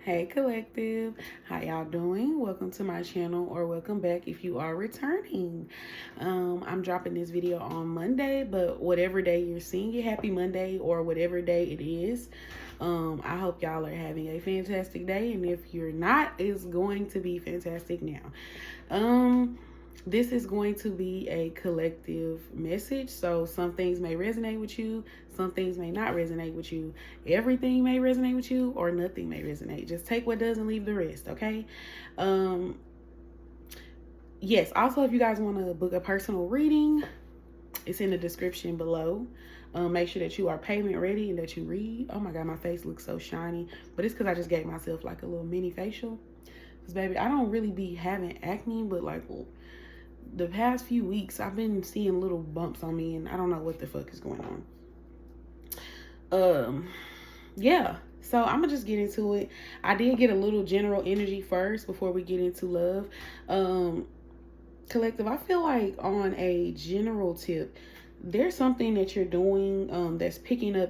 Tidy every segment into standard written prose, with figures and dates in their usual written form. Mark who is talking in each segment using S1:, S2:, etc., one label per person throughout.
S1: Hey collective, how y'all doing? Welcome to my channel, or welcome back if you are returning. I'm dropping this video on Monday, but whatever day you're seeing it, happy Monday, or whatever day it is. I hope y'all are having a fantastic day, and if you're not, it's going to be fantastic now. This is going to be a collective message, so some things may resonate with you, some things may not resonate with you. Everything may resonate with you, or nothing may resonate. Just take what does and leave the rest, okay? Yes, also, if you guys want to book a personal reading, it's in the description below. Make sure that you are payment ready and that you read. Oh my god, my face looks so shiny, but it's because I just gave myself like a little mini facial. Because baby, I don't really be having acne, but like the past few weeks I've been seeing little bumps on me, and I don't know what the fuck is going on. Yeah, so I'm gonna just get into it. I did get a little general energy first before we get into love. Collective, I feel like on a general tip, there's something that you're doing that's picking up,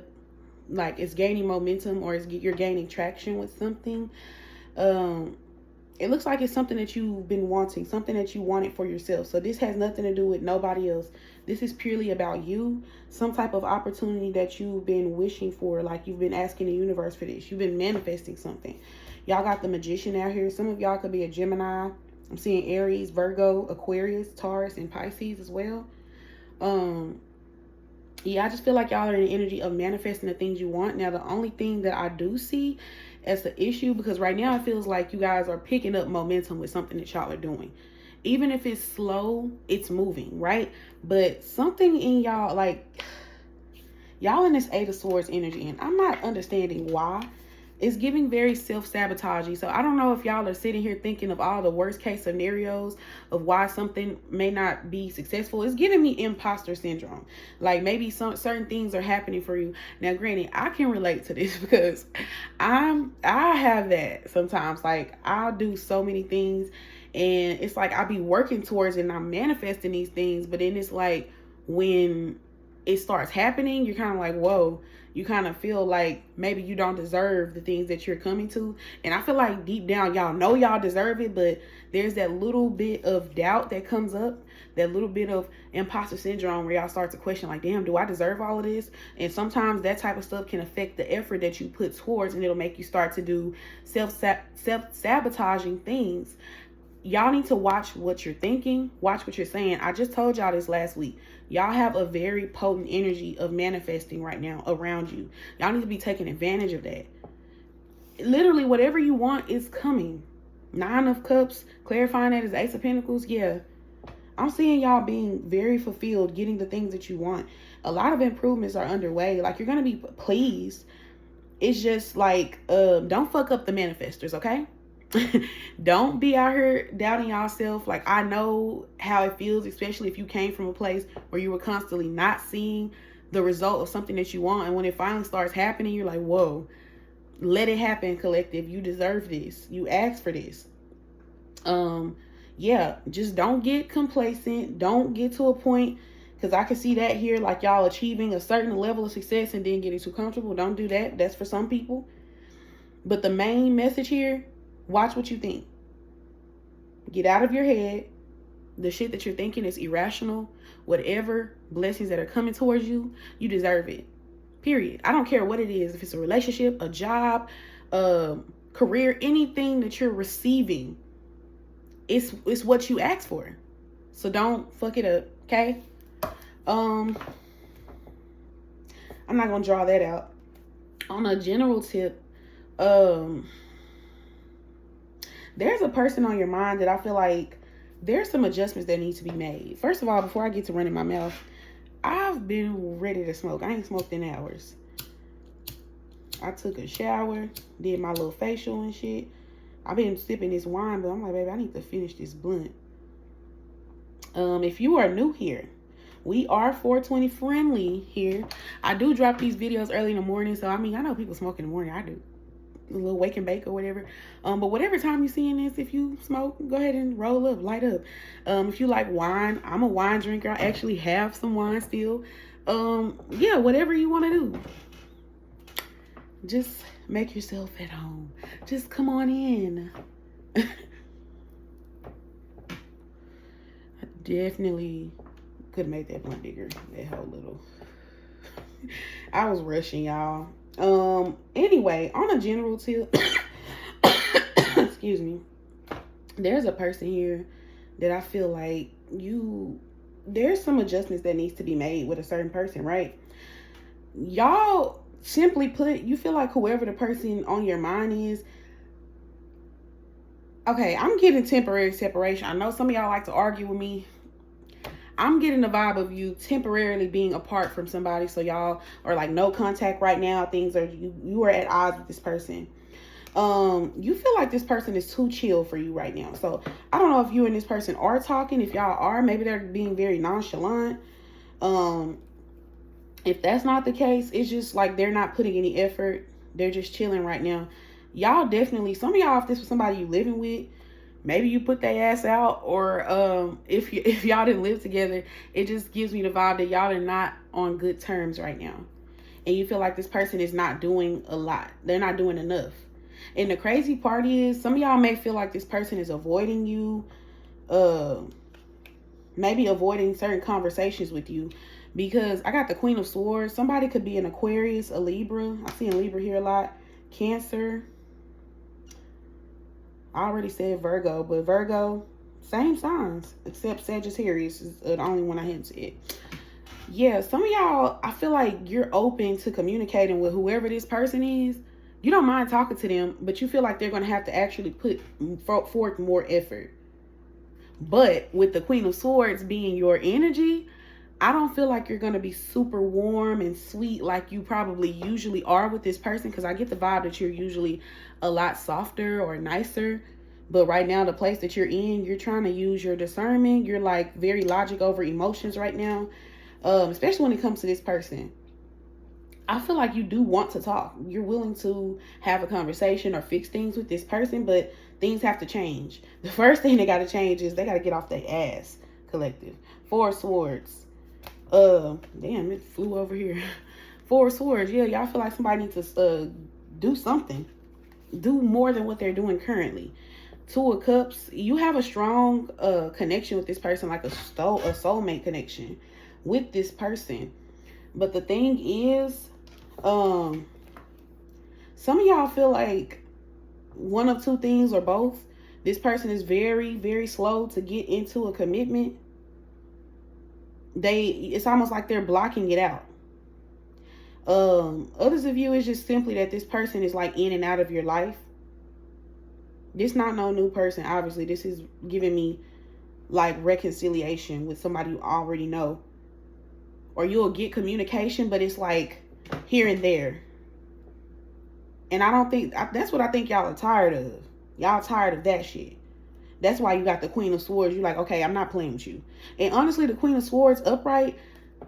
S1: like it's gaining momentum, or you're gaining traction with something. It looks like it's something that you've been wanting, something that you wanted for yourself. So this has nothing to do with nobody else. This is purely about you. Some type of opportunity that you've been wishing for, like you've been asking the universe for this. You've been manifesting something. Y'all got the Magician out here. Some of y'all could be a Gemini. I'm seeing Aries, Virgo, Aquarius, Taurus, and Pisces as well. Yeah, I just feel like y'all are in the energy of manifesting the things you want. Now, the only thing that I do see as the issue, because right now it feels like you guys are picking up momentum with something that y'all are doing. Even if it's slow, it's moving, right? But something in y'all, like, y'all in this Eight of Swords energy, and I'm not understanding why. It's giving very self-sabotaging. So I don't know if y'all are sitting here thinking of all the worst case scenarios of why something may not be successful. It's giving me imposter syndrome. Like maybe some certain things are happening for you. Now, granted, I can relate to this because I have that sometimes. Like I'll do so many things and it's like I'll be working towards it and I'm manifesting these things, but then it's like when it starts happening, you're kind of like, whoa. You kind of feel like maybe you don't deserve the things that you're coming to. And I feel like deep down, y'all know y'all deserve it, but there's that little bit of doubt that comes up, that little bit of imposter syndrome where y'all start to question like, damn, do I deserve all of this? And sometimes that type of stuff can affect the effort that you put towards, and it'll make you start to do self-sabotaging things. Y'all need to watch what you're thinking, watch what you're saying. I just told y'all this last week. Y'all have a very potent energy of manifesting right now around you. Y'all need to be taking advantage of that. Literally, whatever you want is coming. Nine of Cups, clarifying that as Ace of Pentacles. Yeah, I'm seeing y'all being very fulfilled, getting the things that you want. A lot of improvements are underway. Like, you're going to be pleased. It's just like, don't fuck up the manifestors, okay? Don't be out here doubting yourself. Like, I know how it feels, especially if you came from a place where you were constantly not seeing the result of something that you want, and when it finally starts happening, you're like, whoa, let it happen, collective. You deserve this. You asked for this. Yeah, just don't get complacent. Don't get to a point, because I can see that here, like y'all achieving a certain level of success and then getting too comfortable. Don't do that. That's for some people. But the main message here, watch what you think. Get out of your head. The shit that you're thinking is irrational. Whatever blessings that are coming towards you, you deserve it. Period. I don't care what it is. If it's a relationship, a job, career, anything that you're receiving, it's what you asked for. So don't fuck it up, okay? I'm not gonna draw that out. On a general tip, there's a person on your mind that I feel like there's some adjustments that need to be made. First of all, before I get to running my mouth, I've been ready to smoke. I ain't smoked in hours. I took a shower, did my little facial and shit. I've been sipping this wine, but I'm like, baby, I need to finish this blunt. If you are new here, we are 420 friendly here. I do drop these videos early in the morning, so I mean, I know people smoke in the morning. I do. A little wake and bake or whatever. But whatever time you're seeing this, if you smoke, go ahead and roll up, light up. If you like wine, I'm a wine drinker. I actually have some wine still. Yeah, whatever you want to do. Just Make yourself at home. Just come on in. I definitely could have made that one bigger. That whole little. I was rushing, y'all. Anyway, on a general tip, excuse me. There's a person here that I feel like there's some adjustments that needs to be made with a certain person, right? Y'all, simply put, you feel like whoever the person on your mind is. Okay, I'm getting temporary separation. I know some of y'all like to argue with me. I'm getting the vibe of you temporarily being apart from somebody. So y'all are like no contact right now. Things are, you are at odds with this person. You feel like this person is too chill for you right now. So I don't know if you and this person are talking. If y'all are, maybe they're being very nonchalant. If that's not the case, it's just like they're not putting any effort. They're just chilling right now. Y'all definitely, some of y'all, if this was somebody you living with, maybe you put their ass out, or if y'all didn't live together, it just gives me the vibe that y'all are not on good terms right now. And you feel like this person is not doing a lot. They're not doing enough. And the crazy part is, some of y'all may feel like this person is avoiding you, maybe avoiding certain conversations with you. Because I got the Queen of Swords. Somebody could be an Aquarius, a Libra. I see a Libra here a lot. Cancer. I already said Virgo, but Virgo, same signs, except Sagittarius is the only one I hadn't said. Yeah, some of y'all, I feel like you're open to communicating with whoever this person is. You don't mind talking to them, but you feel like they're going to have to actually put forth more effort. But with the Queen of Swords being your energy, I don't feel like you're going to be super warm and sweet like you probably usually are with this person, because I get the vibe that you're usually a lot softer or nicer. But right now, the place that you're in, you're trying to use your discernment. You're like very logic over emotions right now, especially when it comes to this person. I feel like you do want to talk. You're willing to have a conversation or fix things with this person, but things have to change. The first thing they got to change is they got to get off their ass, collective. Four of Swords. Damn, it flew over here. Four of Swords. Yeah, y'all feel like somebody needs to do something. Do more than what they're doing currently. Two of Cups. You have a strong connection with this person, like a soulmate connection with this person. But the thing is, some of y'all feel like one of two things or both. This person is very, very slow to get into a commitment. It's almost like they're blocking it out. Others of you, is just simply that this person is like in and out of your life. This not no new person, obviously. This is giving me like reconciliation with somebody you already know. Or you'll get communication, but it's like here and there. And I don't think, that's what I think y'all are tired of. Y'all tired of that shit. That's why you got the Queen of Swords. You're like, okay, I'm not playing with you. And honestly, the Queen of Swords upright,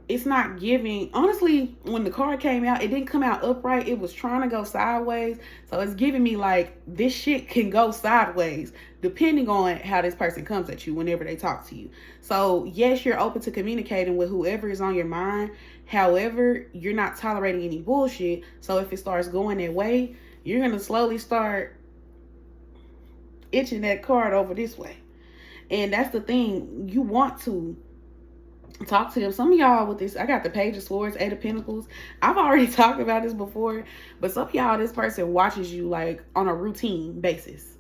S1: it's not giving. Honestly, when the card came out, it didn't come out upright. It was trying to go sideways. So it's giving me like, this shit can go sideways depending on how this person comes at you whenever they talk to you. So yes, you're open to communicating with whoever is on your mind. However, you're not tolerating any bullshit. So if it starts going that way, you're going to slowly start itching that card over this way. And that's the thing. You want to talk to them. Some of y'all with this, I got the Page of Swords, Eight of Pentacles. I've already talked about this before, but some of y'all, this person watches you like on a routine basis.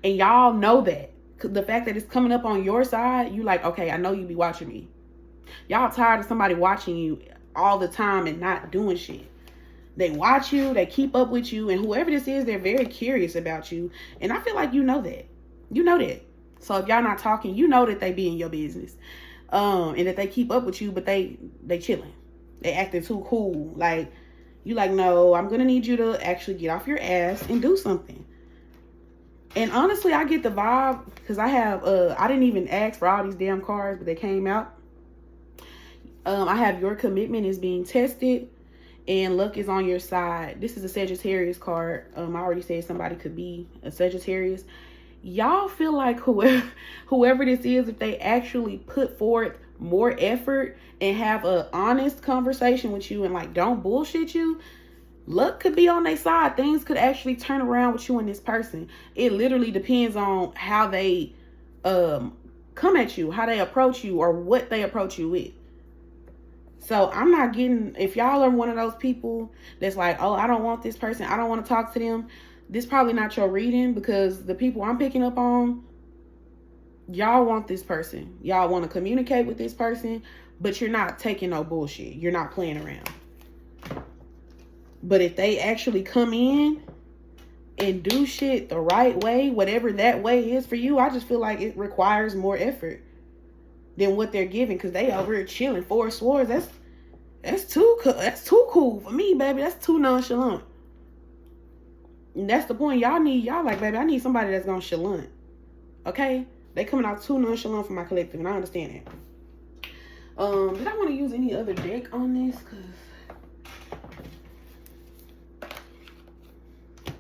S1: And y'all know that. The fact that it's coming up on your side, you like, okay, I know you be watching me. Y'all tired of somebody watching you all the time and not doing shit. They watch you, they keep up with you, and whoever this is, they're very curious about you. And I feel like you know that. You know that. So if y'all not talking, you know that they be in your business. And that they keep up with you, but they chilling. They acting too cool. Like, you like, no, I'm going to need you to actually get off your ass and do something. And honestly, I get the vibe, because I have, I didn't even ask for all these damn cards, but they came out. I have your commitment is being tested. And luck is on your side. This is a Sagittarius card. I already said somebody could be a Sagittarius. Y'all feel like whoever this is, if they actually put forth more effort and have an honest conversation with you and like don't bullshit you, luck could be on their side. Things could actually turn around with you and this person. It literally depends on how they come at you, how they approach you, or what they approach you with. So I'm not getting, if y'all are one of those people that's like, oh, I don't want this person, I don't want to talk to them, this probably not your reading, because the people I'm picking up on, y'all want this person. Y'all want to communicate with this person, but you're not taking no bullshit. You're not playing around. But if they actually come in and do shit the right way, whatever that way is for you, I just feel like it requires more effort than what they're giving, because they over here chilling. Four swords, that's too cool for me, baby. That's too nonchalant. And that's the point. Y'all like, baby, I need somebody that's gonna chalant. Okay? They coming out too nonchalant for my collective, and I understand that. Did I want to use any other deck on this? Cause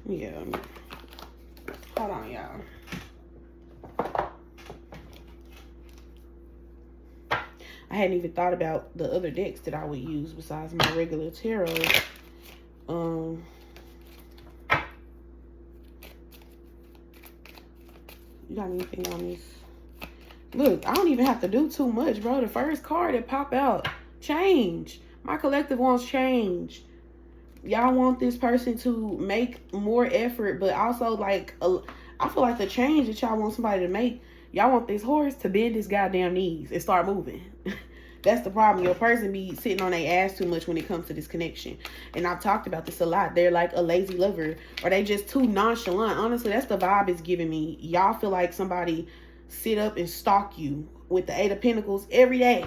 S1: yeah. Hold on, y'all. I hadn't even thought about the other decks that I would use besides my regular tarot. You got anything on this? Look, I don't even have to do too much, bro. The first card that pop out, change. My collective wants change. Y'all want this person to make more effort, but also like, I feel like the change that y'all want somebody to make, y'all want this horse to bend his goddamn knees and start moving. That's the problem. Your person be sitting on their ass too much when it comes to this connection. And I've talked about this a lot. They're like a lazy lover, or they just too nonchalant. Honestly, that's the vibe it's giving me. Y'all feel like somebody sit up and stalk you with the Eight of Pentacles every day,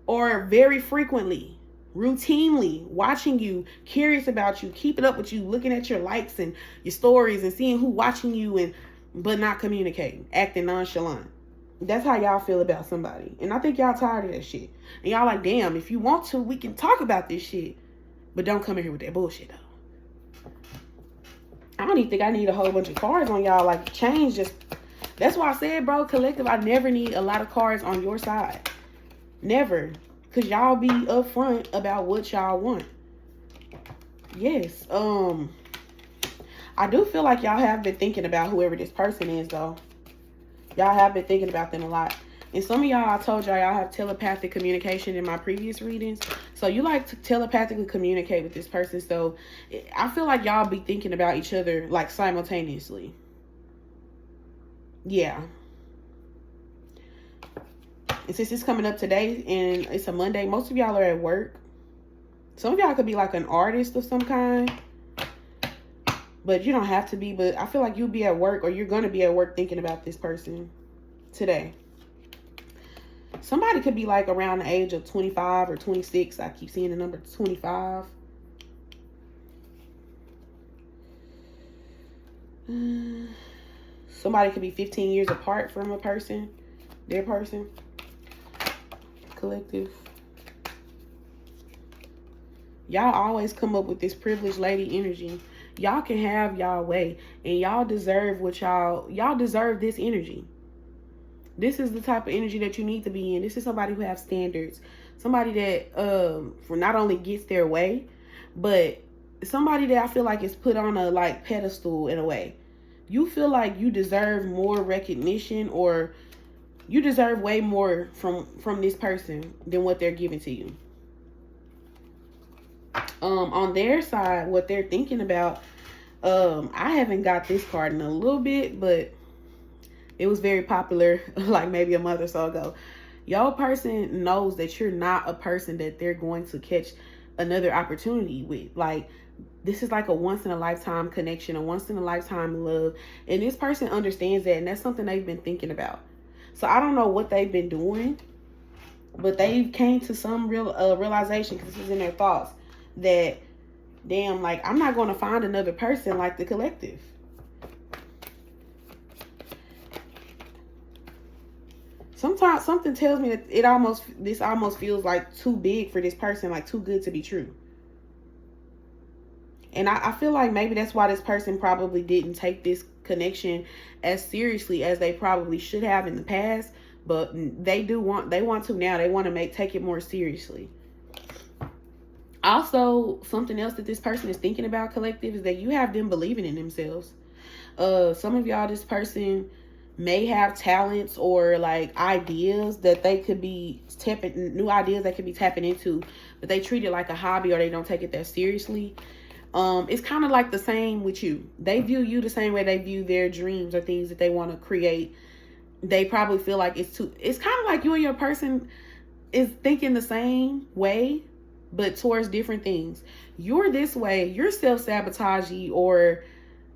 S1: or very frequently, routinely watching you, curious about you, keeping up with you, looking at your likes and your stories and seeing who watching you, and but not communicating, acting nonchalant. That's how y'all feel about somebody. And I think y'all tired of that shit. And y'all like, damn, if you want to, we can talk about this shit, but don't come in here with that bullshit though. I don't even think I need a whole bunch of cards on y'all. Like, change just, that's why I said, bro, collective, I never need a lot of cards on your side. Never. Because y'all be upfront about what y'all want. Yes. I do feel like y'all have been thinking about whoever this person is, though. Y'all have been thinking about them a lot. And some of y'all, I told y'all have telepathic communication in my previous readings. So you like to telepathically communicate with this person. So I feel like y'all be thinking about each other like simultaneously. Yeah. And since it's coming up today and it's a Monday, most of y'all are at work. Some of y'all could be like an artist of some kind. But you don't have to be. But I feel like you'll be at work, or you're going to be at work thinking about this person today. Somebody could be like around the age of 25 or 26. I keep seeing the number 25. Somebody could be 15 years apart from a person. Their person. Collective. Y'all always come up with this privileged lady energy. Y'all can have y'all way, and y'all deserve what y'all deserve this energy. This is the type of energy that you need to be in. This is somebody who has standards. Somebody that for not only gets their way, but somebody that I feel like is put on a like pedestal in a way. You feel like you deserve more recognition, or you deserve way more from this person than what they're giving to you. On their side, what they're thinking about, I haven't got this card in a little bit, but it was very popular like maybe a month or so ago. Your person knows that you're not a person that they're going to catch another opportunity with. Like, this is like a once in a lifetime connection, a once in a lifetime love, and this person understands that, and that's something they've been thinking about. So I don't know what they've been doing, but they came to some realization, because this is in their thoughts, that damn, like, I'm not going to find another person like the collective. Sometimes something tells me that this almost feels like too big for this person, like too good to be true. And I feel like maybe that's why this person probably didn't take this connection as seriously as they probably should have in the past, but they want to now. They want to take it more seriously. Also, something else that this person is thinking about, collective, is that you have them believing in themselves. Some of y'all, this person may have talents or like ideas that they could be tapping, new ideas they could be tapping into, but they treat it like a hobby or they don't take it that seriously. It's kind of like the same with you. They view you the same way they view their dreams or things that they want to create. They probably feel like it's kind of like you and your person is thinking the same way, but towards different things. You're this way, you're self-sabotaging, or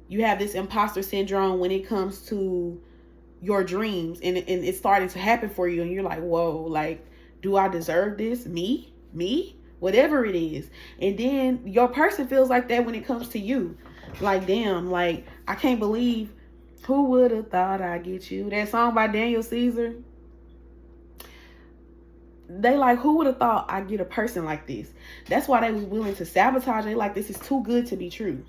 S1: you have this imposter syndrome when it comes to your dreams, and it's starting to happen for you, and you're like, whoa, like, do I deserve this? Me, whatever it is. And then your person feels like that when it comes to you, like, damn, like, I can't believe, who would have thought I'd get you, that song by Daniel Caesar. They like, who would have thought I'd get a person like this? That's why they was willing to sabotage. They like, this is too good to be true.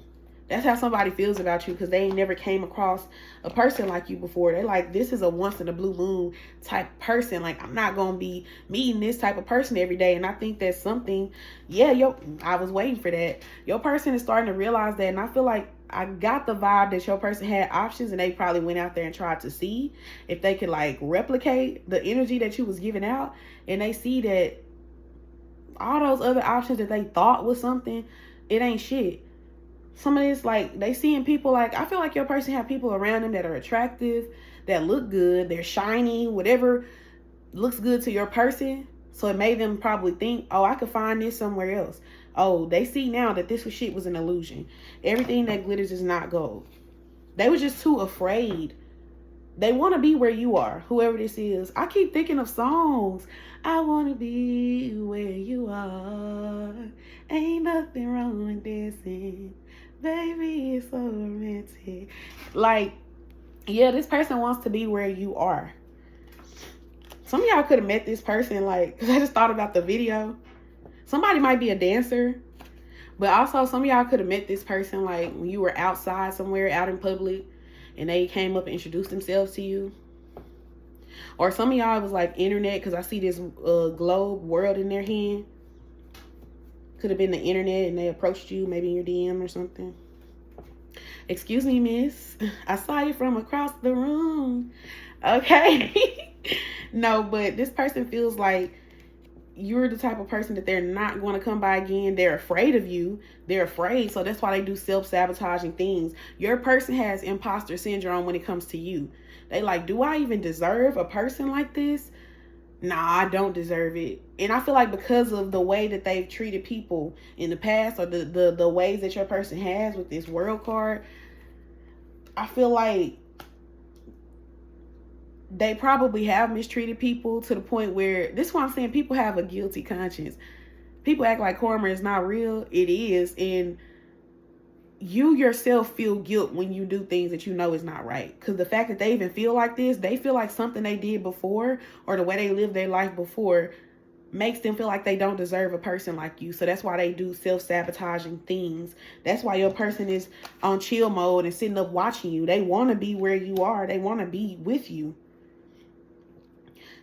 S1: That's how somebody feels about you, because they ain't never came across a person like you before. They like, this is a once in a blue moon type person. Like, I'm not going to be meeting this type of person every day. And I think that's something, I was waiting for that. Your person is starting to realize that. And I feel like I got the vibe that your person had options, and they probably went out there and tried to see if they could like replicate the energy that you was giving out. And they see that all those other options that they thought was something, it ain't shit. Some of this, like, they seeing people, like, I feel like your person have people around them that are attractive, that look good, they're shiny, whatever looks good to your person. So it made them probably think, oh, I could find this somewhere else. Oh, they see now that this shit was an illusion. Everything that glitters is not gold. They were just too afraid. They want to be where you are, whoever this is. I keep thinking of songs. I want to be where you are. Ain't nothing wrong with dancing. Baby, it's so romantic. Like, yeah, this person wants to be where you are. Some of y'all could have met this person, like, because I just thought about the video. Somebody might be a dancer, but also some of y'all could have met this person, like, when you were outside somewhere, out in public, and they came up and introduced themselves to you. Or some of y'all was like internet, because I see this globe world in their hand. Could have been the internet, and they approached you maybe in your DM or something. Excuse me, miss. I saw you from across the room. Okay. No, but this person feels like you're the type of person that they're not going to come by again. They're afraid of you. They're afraid. So that's why they do self-sabotaging things. Your person has imposter syndrome when it comes to you. They like, do I even deserve a person like this? Nah, I don't deserve it. And I feel like because of the way that they've treated people in the past, or the ways that your person has with this world card, I feel like they probably have mistreated people to the point where, this is why I'm saying people have a guilty conscience. People act like karma is not real. It is. And you yourself feel guilt when you do things that you know is not right. Because the fact that they even feel like this, they feel like something they did before, or the way they lived their life before, makes them feel like they don't deserve a person like you. So that's why they do self-sabotaging things. That's why your person is on chill mode and sitting up watching you. They want to be where you are. They want to be with you.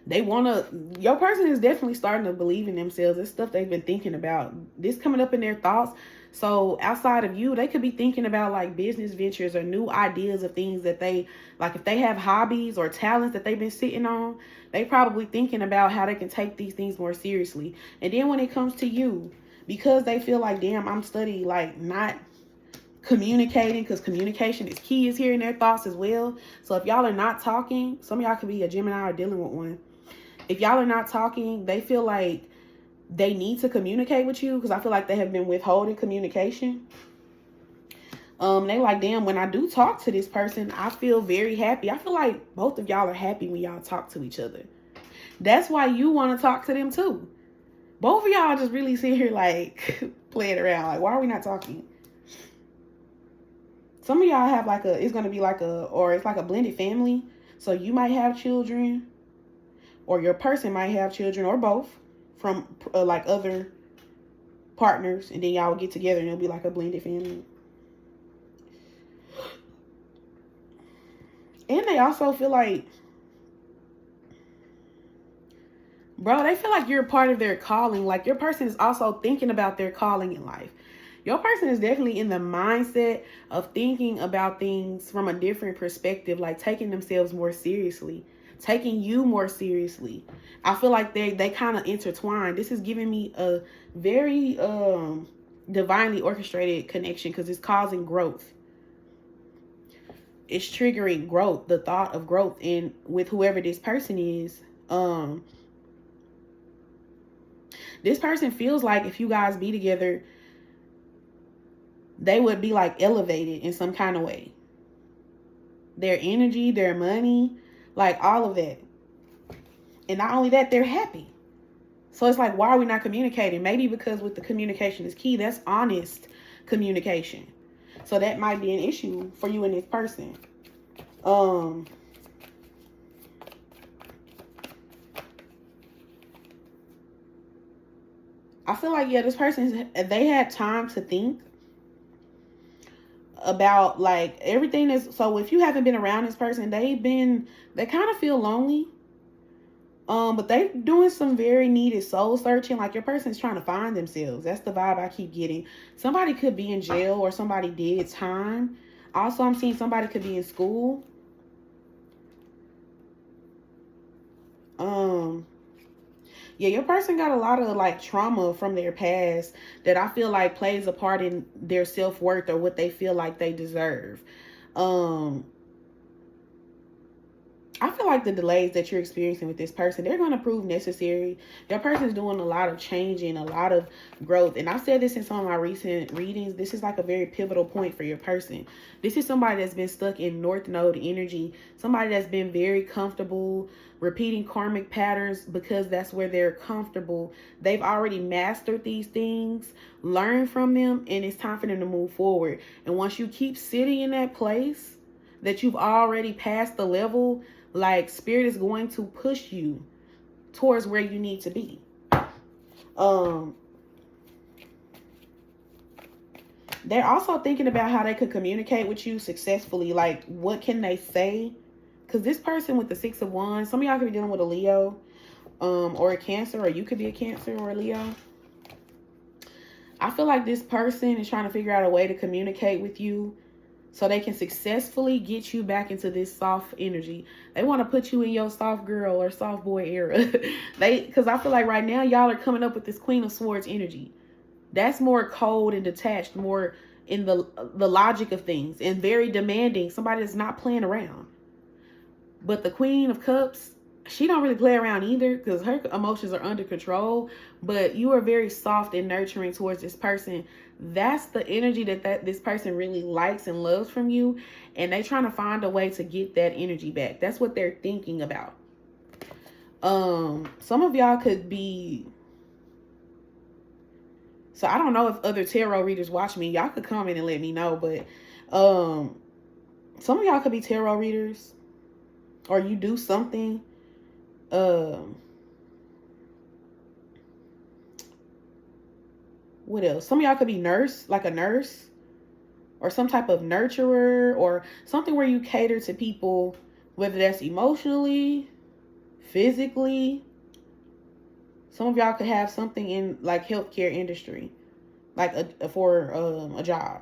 S1: Your person is definitely starting to believe in themselves. It's stuff they've been thinking about. This coming up in their thoughts. So outside of you, they could be thinking about like business ventures or new ideas of things that they, like if they have hobbies or talents that they've been sitting on, they probably thinking about how they can take these things more seriously. And then when it comes to you, because they feel like, damn, I'm studying, like not communicating, because communication is key, is hearing their thoughts as well. So if y'all are not talking, some of y'all could be a Gemini or dealing with one. If y'all are not talking, they feel like they need to communicate with you, because I feel like they have been withholding communication. They like, damn, when I do talk to this person, I feel very happy. I feel like both of y'all are happy when y'all talk to each other. That's why you want to talk to them too. Both of y'all just really sit here like playing around. Like, why are we not talking? Some of y'all have like it's going to be like it's like a blended family. So you might have children, or your person might have children, or both, from like other partners, and then y'all will get together and it'll be like a blended family. And they also feel like Bro, they feel like you're a part of their calling. Like, your person is also thinking about their calling in life. Your person is definitely in the mindset of thinking about things from a different perspective, like taking themselves more seriously, taking you more seriously. I feel like they kind of intertwine. This is giving me a very divinely orchestrated connection because it's causing growth. It's triggering growth, the thought of growth in with whoever this person is. This person feels like if you guys be together, they would be like elevated in some kind of way. Their energy, their money, like all of that. And not only that, they're happy. So it's like, why are we not communicating? Maybe because with the communication is key. That's honest communication. So that might be an issue for you and this person. I feel like, yeah, this person, they had time to think about like everything is. So if you haven't been around this person, they kind of feel lonely. But they doing some very needed soul searching. Like, your person's trying to find themselves. That's the vibe I keep getting. Somebody could be in jail or somebody did time. Also, I'm seeing somebody could be in school. Yeah, your person got a lot of like trauma from their past that I feel like plays a part in their self-worth or what they feel like they deserve. I feel like the delays that you're experiencing with this person, they're going to prove necessary. Your person's doing a lot of changing, a lot of growth. And I've said this in some of my recent readings. This is like a very pivotal point for your person. This is somebody that's been stuck in North Node energy. Somebody that's been very comfortable repeating karmic patterns because that's where they're comfortable. They've already mastered these things, learned from them, and it's time for them to move forward. And once you keep sitting in that place that you've already passed the level, like, spirit is going to push you towards where you need to be. They're also thinking about how they could communicate with you successfully. Like, what can they say? Because this person with the 6 of Wands, some of y'all could be dealing with a Leo or a Cancer, or you could be a Cancer or a Leo. I feel like this person is trying to figure out a way to communicate with you so they can successfully get you back into this soft energy. They want to put you in your soft girl or soft boy era. Because I feel like right now y'all are coming up with this Queen of Swords energy. That's more cold and detached, more in the logic of things, and very demanding. Somebody that's not playing around. But the Queen of Cups, she don't really play around either because her emotions are under control. But you are very soft and nurturing towards this person. That's the energy that this person really likes and loves from you. And they're trying to find a way to get that energy back. That's what they're thinking about. Some of y'all could be... So I don't know if other tarot readers watch me. Y'all could comment and let me know. But some of y'all could be tarot readers. Or you do something. What else? Some of y'all could be nurse, like a nurse. Or some type of nurturer. Or something where you cater to people. Whether that's emotionally, physically. Some of y'all could have something in like healthcare industry. Like for a job.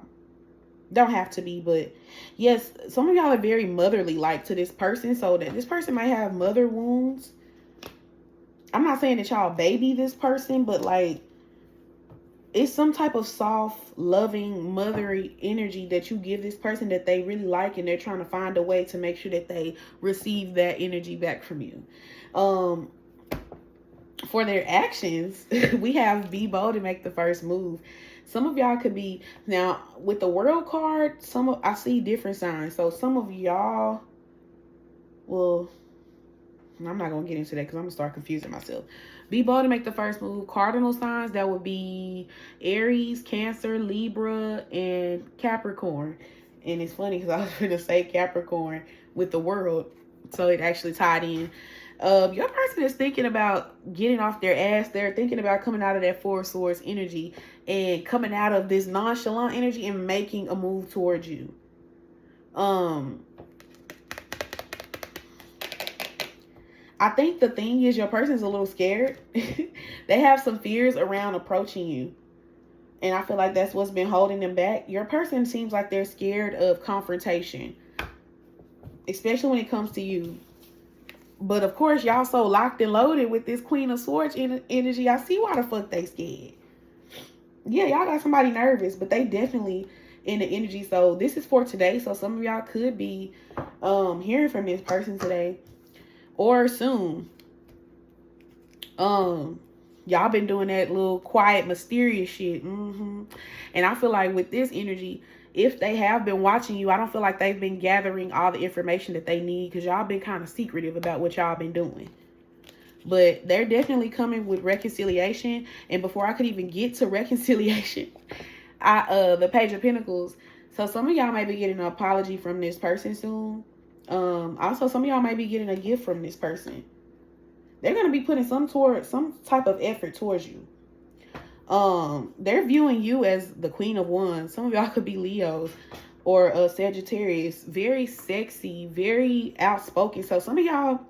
S1: Don't have to be, but yes, some of y'all are very motherly like to this person. So that this person might have mother wounds. I'm not saying that y'all baby this person, but like it's some type of soft, loving, mothery energy that you give this person that they really like, and they're trying to find a way to make sure that they receive that energy back from you. For their actions, we have be bold and make the first move. Some of y'all could be, now with the World card, I see different signs. So some of y'all, well, I'm not going to get into that because I'm going to start confusing myself. Be bold and make the first move. Cardinal signs, that would be Aries, Cancer, Libra, and Capricorn. And it's funny because I was going to say Capricorn with the World, so it actually tied in. Your person is thinking about getting off their ass. They're thinking about coming out of that Four of Swords energy and coming out of this nonchalant energy and making a move towards you. I I think the thing is your person's a little scared. They have some fears around approaching you. And I feel like that's what's been holding them back. Your person seems like they're scared of confrontation, especially when it comes to you. But of course, y'all so locked and loaded with this Queen of Swords energy. I see why the fuck they scared. Yeah, y'all got somebody nervous, but they definitely in the energy. So this is for today. So some of y'all could be hearing from this person today or soon. Y'all been doing that little quiet, mysterious shit. And I feel like with this energy, if they have been watching you, I don't feel like they've been gathering all the information that they need, because y'all been kind of secretive about what y'all been doing. But they're definitely coming with reconciliation. And before I could even get to reconciliation, the Page of Pentacles. So some of y'all may be getting an apology from this person soon. Also, some of y'all may be getting a gift from this person. They're going to be putting some type of effort towards you. They're viewing you as the Queen of Wands. Some of y'all could be Leos or Sagittarius. Very sexy, very outspoken. So some of y'all,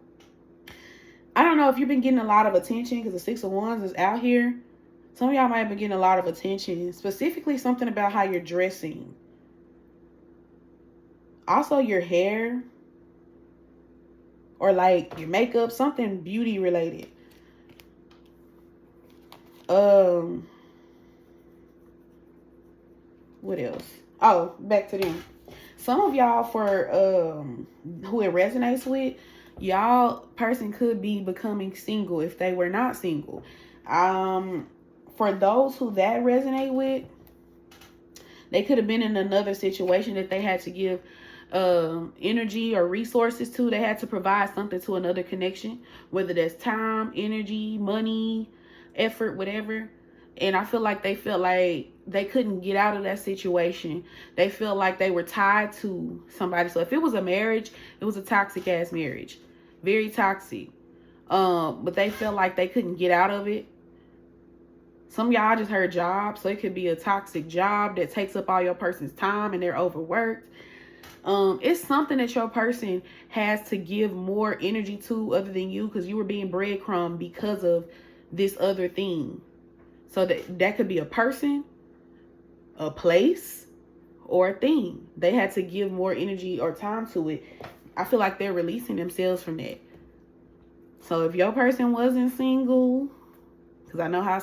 S1: I don't know if you've been getting a lot of attention because the Six of Wands is out here. Some of y'all might have been getting a lot of attention. Specifically something about how you're dressing. Also your hair. Or like your makeup, something beauty related. What else? Oh, back to them. Some of y'all, for who it resonates with, y'all person could be becoming single if they were not single. For those who that resonate with, they could have been in another situation that they had to give energy or resources to. They had to provide something to another connection, whether that's time, energy, money, effort, whatever. And I feel like they felt like they couldn't get out of that situation. They felt like they were tied to somebody. So if it was a marriage, it was a toxic ass marriage, very toxic. But they felt like they couldn't get out of it. Some of y'all just heard job, so it could be a toxic job that takes up all your person's time and they're overworked. It's something that your person has to give more energy to other than you, because you were being breadcrumbed because of this other thing. So that could be a person, a place, or a thing. They had to give more energy or time to it. I feel like they're releasing themselves from that. So if your person wasn't single, because I know how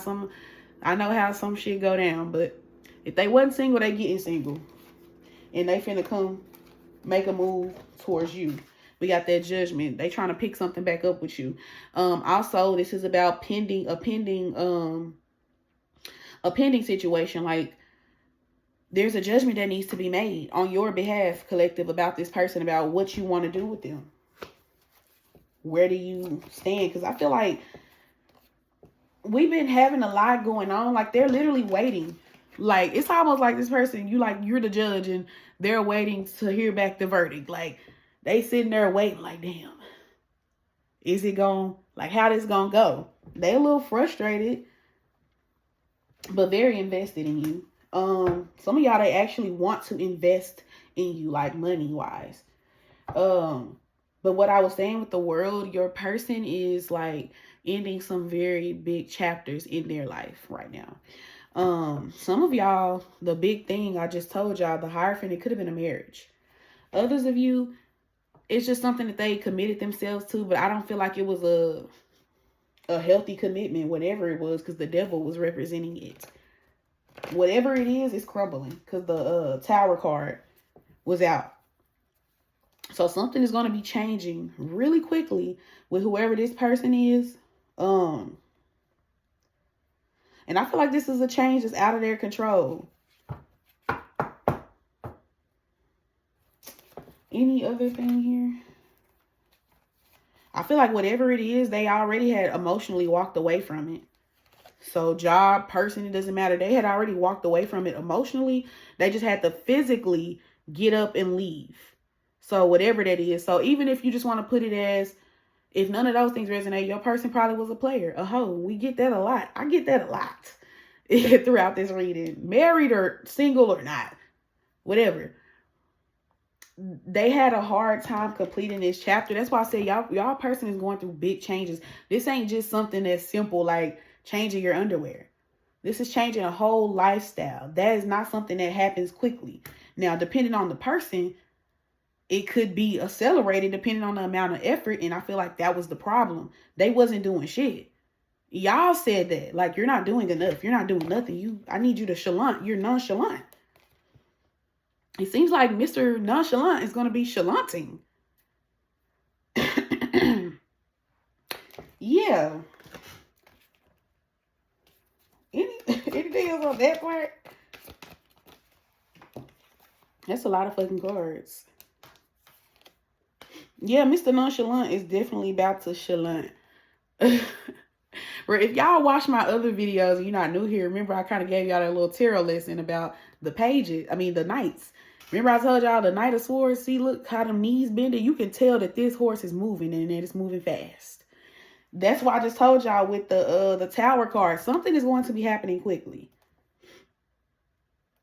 S1: some shit go down, but if they wasn't single, they getting single. And they finna come make a move towards you. We got that Judgment. They trying to pick something back up with you. Also, this is about a pending situation. Like, there's a judgment that needs to be made on your behalf, collective, about this person, about what you want to do with them. Where do you stand? Because I feel like we've been having a lot going on. Like, they're literally waiting. Like, it's almost like this person, you're the judge and they're waiting to hear back the verdict. Like, they sitting there waiting like, damn, is it how this gonna go? They a little frustrated, but very invested in you. Some of y'all, they actually want to invest in you, like money wise. But what I was saying with the world, your person is like ending some very big chapters in their life right now. Some of y'all, the big thing I just told y'all, the Hierophant, it could have been a marriage. Others of you, it's just something that they committed themselves to, but I don't feel like it was a healthy commitment, whatever it was, because the devil was representing it. Whatever it is, it's crumbling, because the Tower card was out. So something is going to be changing really quickly with whoever this person is. And I feel like this is a change that's out of their control. Any other thing here? I feel like whatever it is, they already had emotionally walked away from it. So job, person, it doesn't matter. They had already walked away from it emotionally. They just had to physically get up and leave. So whatever that is. So even if you just want to put it as, if none of those things resonate, your person probably was a player, a hoe. We get that a lot. I get that a lot throughout this reading. Married or single or not. Whatever. they had a hard time completing this chapter. That's why I say y'all person is going through big changes. This ain't just something that's simple like changing your underwear. This is changing a whole lifestyle. That is not something that happens quickly. Now, depending on the person, it could be accelerated depending on the amount of effort. And I feel like that was the problem. They wasn't doing shit. Y'all said that. Like, you're not doing enough. You're not doing nothing. I need you to chalant. You're nonchalant. It seems like Mr. Nonchalant is going to be chalanting. Yeah. Anything else on that part? That's a lot of fucking cards. Yeah, Mr. Nonchalant is definitely about to chalant. If y'all watch my other videos and you're not new here, remember I kind of gave y'all that little tarot lesson about the pages. I mean, the knights. Remember I told y'all the Knight of Swords, see, look how the knees bending. You can tell that this horse is moving and that it's moving fast. That's why I just told y'all with the Tower card, something is going to be happening quickly.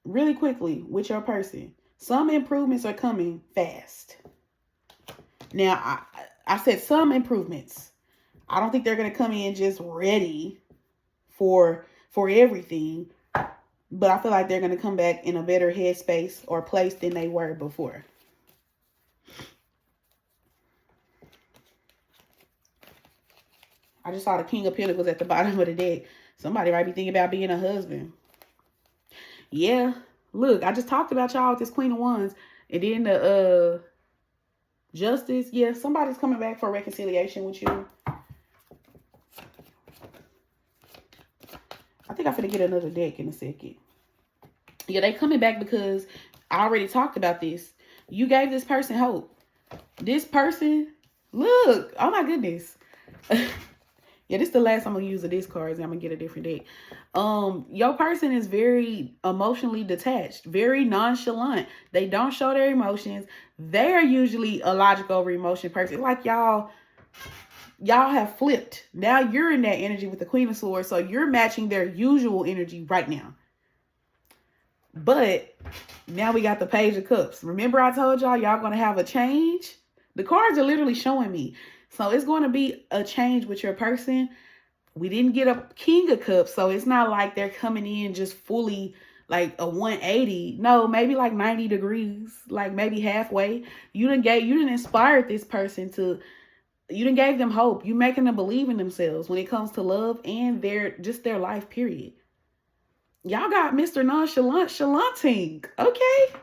S1: Really quickly with your person. Some improvements are coming fast. Now, I said some improvements. I don't think they're going to come in just ready for everything. But I feel like they're going to come back in a better headspace or place than they were before. I just saw the King of Pentacles at the bottom of the deck. Somebody might be thinking about being a husband. Yeah. Look, I just talked about y'all with this Queen of Wands. And then the Justice. Yeah, somebody's coming back for reconciliation with you. I think I'm going to get another deck in a second. Yeah, they coming back because I already talked about this. You gave this person hope. This person, look, oh my goodness. Yeah, this is the last I'm going to use of this card. And I'm going to get a different deck. Your person is very emotionally detached. Very nonchalant. They don't show their emotions. They're usually a logical over emotion person. Like y'all have flipped. Now you're in that energy with the Queen of Swords. So you're matching their usual energy right now. But now we got the Page of Cups. Remember I told y'all going to have a change? The cards are literally showing me. So it's going to be a change with your person. We didn't get a King of Cups. So it's not like they're coming in just fully like a 180. No, maybe like 90 degrees. Like maybe halfway. You didn't inspire this person to... You done gave them hope. You making them believe in themselves when it comes to love and their life, period. Y'all got Mr. Nonchalant chalanting. Okay.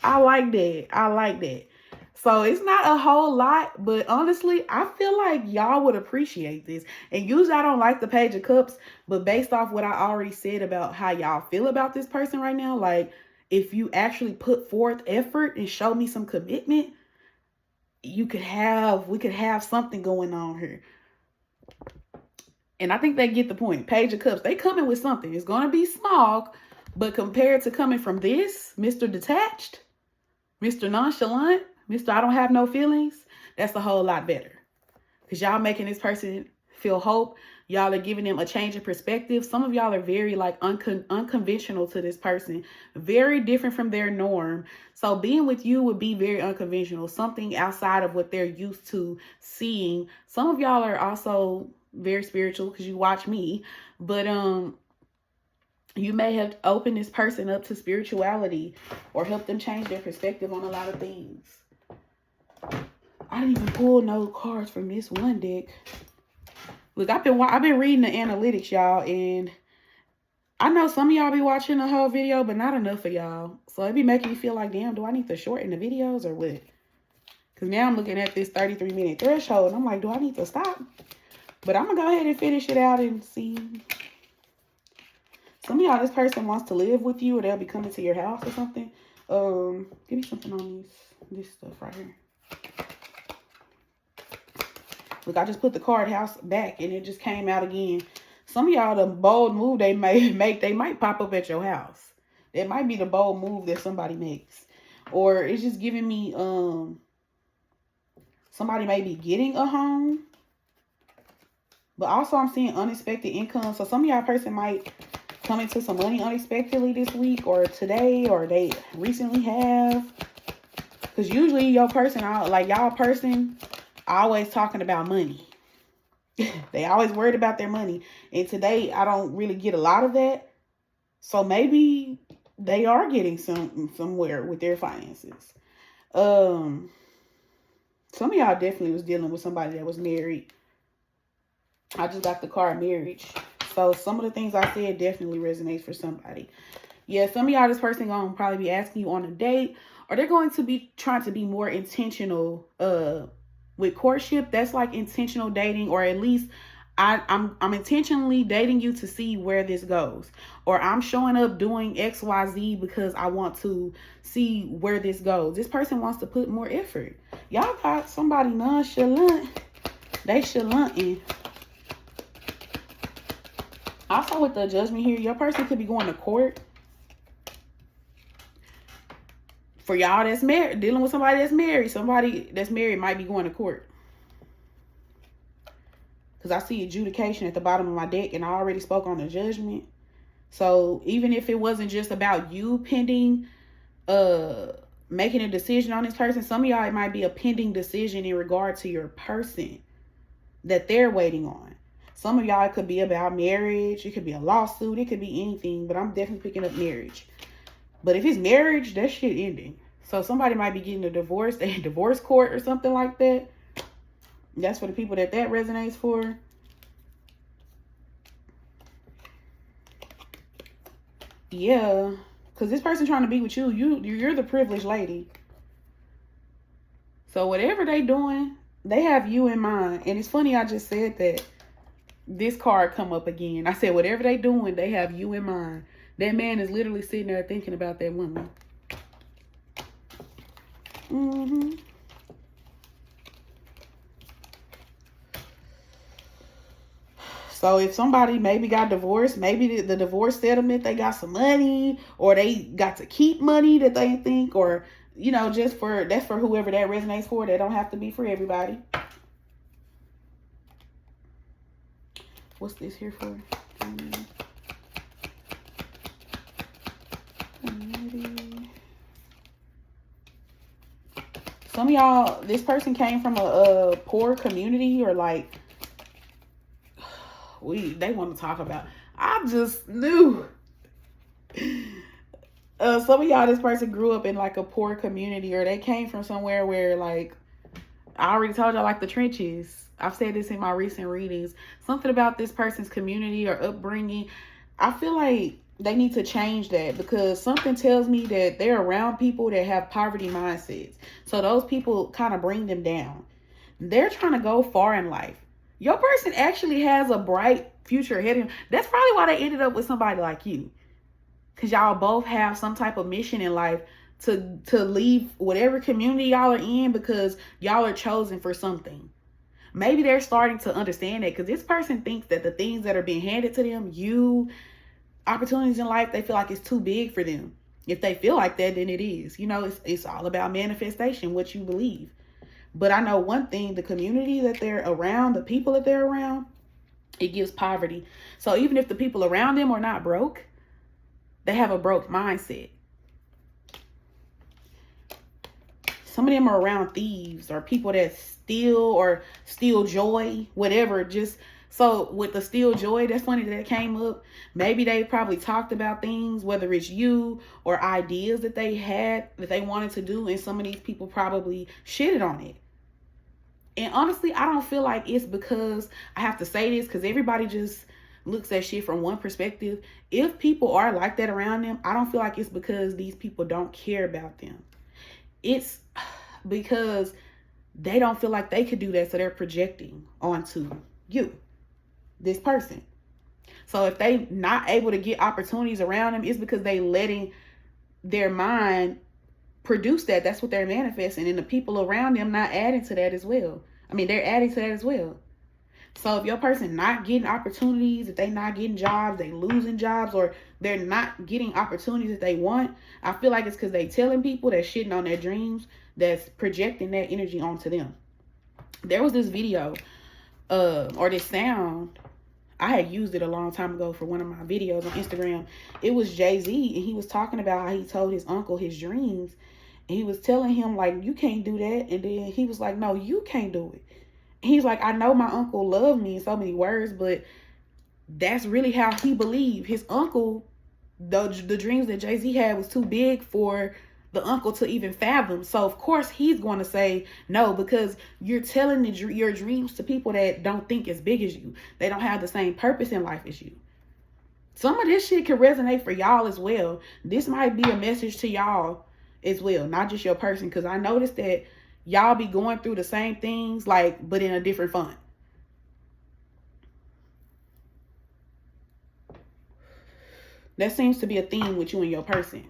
S1: I like that. I like that. So it's not a whole lot, but honestly, I feel like y'all would appreciate this. And usually I don't like the Page of Cups, but based off what I already said about how y'all feel about this person right now, like if you actually put forth effort and show me some commitment, we could have something going on here. And I think they get the point. Page of Cups, they coming with something. It's going to be small, but compared to coming from this, Mr. Detached, Mr. Nonchalant, Mr. I don't have no feelings, that's a whole lot better. Because y'all making this person feel hope. Y'all are giving them a change of perspective. Some of y'all are very like unconventional to this person. Very different from their norm. So being with you would be very unconventional. Something outside of what they're used to seeing. Some of y'all are also very spiritual because you watch me. But you may have opened this person up to spirituality or helped them change their perspective on a lot of things. I didn't even pull no cards from this one deck. Look, I've been reading the analytics, y'all, and I know some of y'all be watching the whole video, but not enough of y'all. So it be making me feel like, damn, do I need to shorten the videos or what? Because now I'm looking at this 33-minute threshold, and I'm like, do I need to stop? But I'm going to go ahead and finish it out and see. Some of y'all, this person wants to live with you, or they'll be coming to your house or something. Give me something on this stuff right here. Look, I just put the card house back and it just came out again. Some of y'all, the bold move they may make, they might pop up at your house. It might be the bold move that somebody makes. Or it's just giving me, somebody may be getting a home. But also I'm seeing unexpected income. So some of y'all person might come into some money unexpectedly this week or today, or they recently have. Because usually your person, like y'all person, always talking about money. They always worried about their money. And today, I don't really get a lot of that. So maybe they are getting somewhere with their finances. Some of y'all definitely was dealing with somebody that was married. I just got the card marriage. So some of the things I said definitely resonates for somebody. Yeah, some of y'all, this person gonna probably be asking you on a date, or they're going to be trying to be more intentional with courtship. That's like intentional dating, or at least I'm intentionally dating you to see where this goes, or I'm showing up doing XYZ because I want to see where this goes. This person wants to put more effort. Y'all got somebody nonchalant. They chalanting. Also with the judgment here, your person could be going to court. For y'all that's married, dealing with somebody that's married might be going to court. Because I see adjudication at the bottom of my deck, and I already spoke on the judgment. So even if it wasn't just about you pending, making a decision on this person, some of y'all, it might be a pending decision in regard to your person that they're waiting on. Some of y'all, it could be about marriage. It could be a lawsuit. It could be anything, but I'm definitely picking up marriage. But if it's marriage, that shit ending. So somebody might be getting a divorce, they in divorce court or something like that. That's for the people that resonates for. Yeah, because this person trying to be with you, you're the privileged lady. So whatever they doing, they have you in mind. And it's funny, I just said that this card come up again. I said whatever they doing, they have you in mind. That man is literally sitting there thinking about that woman. So if somebody maybe got divorced, maybe the divorce settlement, they got some money, or they got to keep money that they think, or, you know, that's for whoever that resonates for. That don't have to be for everybody. What's this here for? Some of y'all, this person came from a poor community, or like, they want to talk about, I just knew. Some of y'all, this person grew up in like a poor community, or they came from somewhere where, like, I already told y'all, like the trenches. I've said this in my recent readings. Something about this person's community or upbringing, I feel like they need to change that, because something tells me that they're around people that have poverty mindsets. So those people kind of bring them down. They're trying to go far in life. Your person actually has a bright future ahead of them. That's probably why they ended up with somebody like you. Because y'all both have some type of mission in life to leave whatever community y'all are in, because y'all are chosen for something. Maybe they're starting to understand that, because this person thinks that the things that are being handed to them, opportunities in life, they feel like it's too big for them. If they feel like that, then it is. You know, it's all about manifestation, what you believe. But I know one thing, the community that they're around, the people that they're around, it gives poverty. So even if the people around them are not broke, they have a broke mindset. Some of them are around thieves, or people that steal joy, whatever. Just so with the steal joy, that's funny that came up. Maybe they probably talked about things, whether it's you or ideas that they had that they wanted to do, and some of these people probably shitted on it. And honestly, I don't feel like it's because I have to say this, because everybody just looks at shit from one perspective. If people are like that around them, I don't feel like it's because these people don't care about them. It's because they don't feel like they could do that, so they're projecting onto you, this person. So if they not able to get opportunities around them, it's because they letting their mind produce that. That's what they're manifesting, and the people around them not adding to that as well. I mean, they're adding to that as well. So if your person not getting opportunities, if they not getting jobs, they losing jobs, or they're not getting opportunities that they want, I feel like it's because they telling people that shitting on their dreams, that's projecting that energy onto them. There was this video, or this sound. I had used it a long time ago for one of my videos on Instagram. It was Jay-Z, and he was talking about how he told his uncle his dreams. And he was telling him, like, you can't do that. And then he was like, no, you can't do it. And he's like, I know my uncle loved me in so many words, but that's really how he believed. His uncle, the dreams that Jay-Z had was too big for the uncle to even fathom. So, of course, he's going to say no, because you're telling your dreams to people that don't think as big as you. They don't have the same purpose in life as you. Some of this shit can resonate for y'all as well. This might be a message to y'all as well, not just your person, because I noticed that y'all be going through the same things, like, but in a different font. That seems to be a theme with you and your person.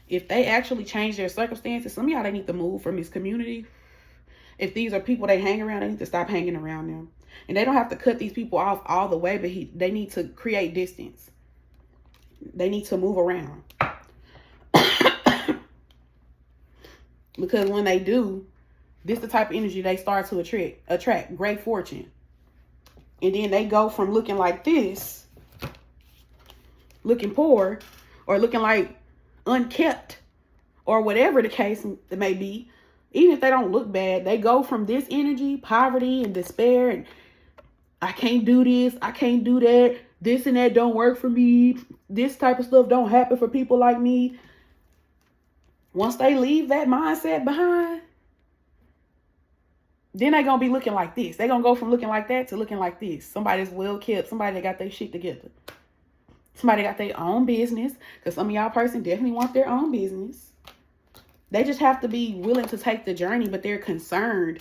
S1: If they actually change their circumstances, some of y'all, they need to move from this community. If these are people they hang around, they need to stop hanging around them. And they don't have to cut these people off all the way, but they need to create distance. They need to move around. Because when they do, this is the type of energy they start to attract great fortune. And then they go from looking like this, looking poor, or looking like unkept, or whatever the case may be. Even if they don't look bad, they go from this energy, poverty and despair, and I can't do this, I can't do that, this and that don't work for me, this type of stuff don't happen for people like me. Once they leave that mindset behind, then they're going to be looking like this. They're going to go from looking like that to looking like this. Somebody's well kept. Somebody that got their shit together. Somebody got their own business. Because some of y'all person definitely want their own business. They just have to be willing to take the journey, but they're concerned.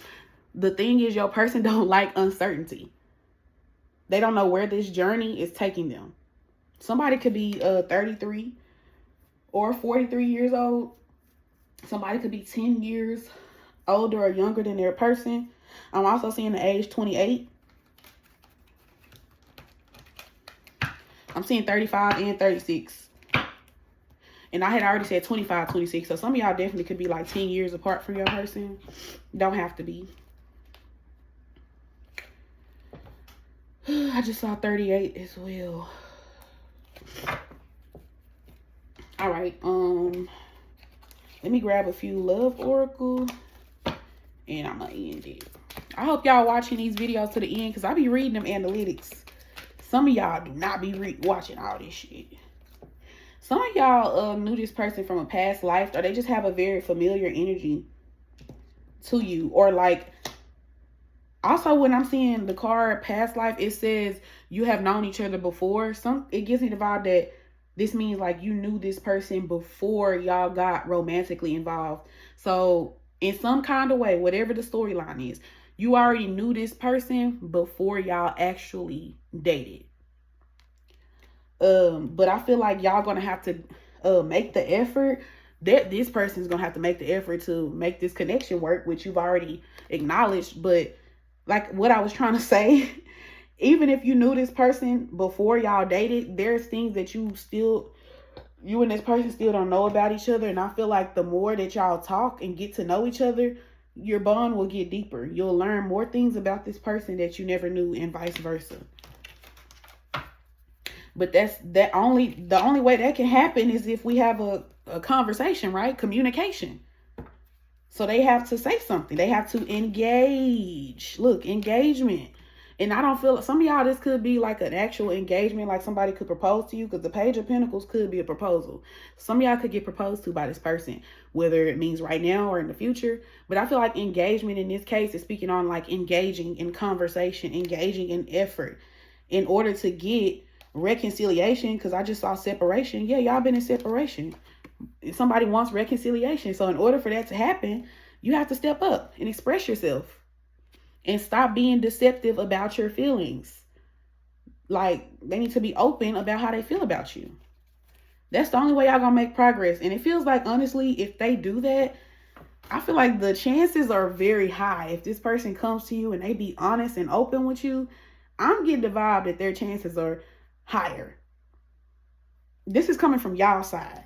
S1: The thing is, your person don't like uncertainty. They don't know where this journey is taking them. Somebody could be 33 or 43 years old. Somebody could be 10 years older or younger than their person. I'm also seeing the age 28. I'm seeing 35 and 36. And I had already said 25, 26. So some of y'all definitely could be like 10 years apart from your person. Don't have to be. I just saw 38 as well. All right. Let me grab a few love oracle. And I'm going to end it. I hope y'all watching these videos to the end, because I be reading them analytics. Some of y'all do not be watching all this shit. Some of y'all knew this person from a past life, or they just have a very familiar energy to you. Or like, also when I'm seeing the card past life, it says you have known each other before. It gives me the vibe that this means like you knew this person before y'all got romantically involved. So in some kind of way, whatever the storyline is, you already knew this person before y'all actually dated. But I feel like y'all gonna have to make the effort. That this person's gonna have to make the effort to make this connection work, which you've already acknowledged. But like what I was trying to say, even if you knew this person before y'all dated, there's things that you and this person still don't know about each other. And I feel like the more that y'all talk and get to know each other, your bond will get deeper. You'll learn more things about this person that you never knew, and vice versa. But the only way that can happen is if we have a conversation, right? Communication. So they have to say something. They have to engage. Look, engagement. And I don't feel, some of y'all, this could be like an actual engagement, like somebody could propose to you, because the Page of Pentacles could be a proposal. Some of y'all could get proposed to by this person, whether it means right now or in the future. But I feel like engagement in this case is speaking on like engaging in conversation, engaging in effort in order to get reconciliation, because I just saw separation. Yeah, y'all been in separation. Somebody wants reconciliation. So in order for that to happen, you have to step up and express yourself. And stop being deceptive about your feelings. Like, they need to be open about how they feel about you. That's the only way y'all gonna make progress. And it feels like, honestly, if they do that, I feel like the chances are very high. If this person comes to you and they be honest and open with you, I'm getting the vibe that their chances are higher. This is coming from y'all side.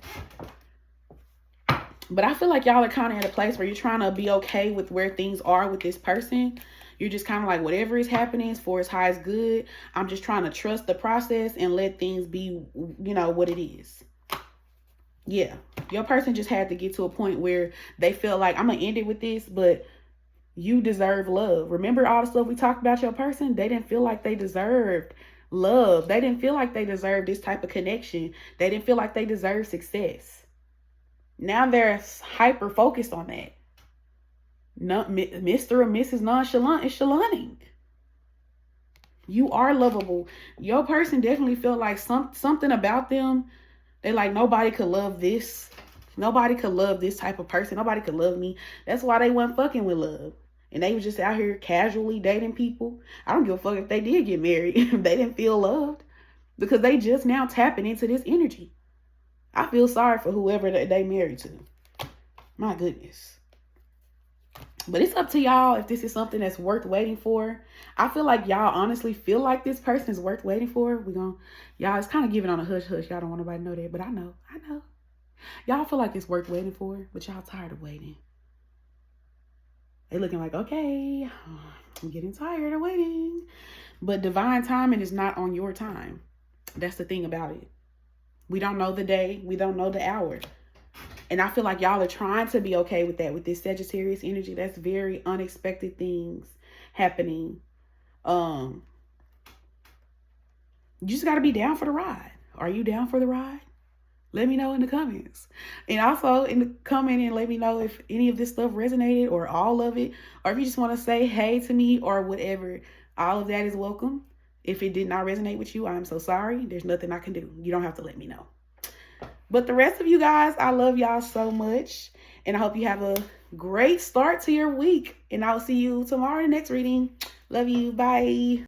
S1: But I feel like y'all are kind of at a place where you're trying to be okay with where things are with this person. You're just kind of like, whatever is happening for as high as good. I'm just trying to trust the process and let things be, you know, what it is. Yeah, your person just had to get to a point where they feel like, I'm going to end it with this, but you deserve love. Remember all the stuff we talked about your person? They didn't feel like they deserved love. They didn't feel like they deserved this type of connection. They didn't feel like they deserved success. Now they're hyper focused on that. No, Mr. or Mrs. Nonchalant is chalanting. You are lovable. Your person definitely felt like something about them. They like, nobody could love this. Nobody could love this type of person. Nobody could love me. That's why they weren't fucking with love. And they was just out here casually dating people. I don't give a fuck if they did get married. They didn't feel loved. Because they just now tapping into this energy. I feel sorry for whoever they married to. My goodness. But it's up to y'all if this is something that's worth waiting for. I feel like y'all honestly feel like this person is worth waiting for. Y'all, it's kind of giving on a hush hush. Y'all don't want nobody to know that, but I know. Y'all feel like it's worth waiting for, but y'all tired of waiting. They looking like, okay, I'm getting tired of waiting. But divine timing is not on your time. That's the thing about it. We don't know the day. We don't know the hour. And I feel like y'all are trying to be okay with that, with this Sagittarius energy. That's very unexpected things happening. You just got to be down for the ride. Are you down for the ride? Let me know in the comments. And also in the comment and let me know if any of this stuff resonated or all of it. Or if you just want to say hey to me or whatever. All of that is welcome. If it did not resonate with you, I'm so sorry. There's nothing I can do. You don't have to let me know. But the rest of you guys, I love y'all so much. And I hope you have a great start to your week. And I'll see you tomorrow in the next reading. Love you. Bye.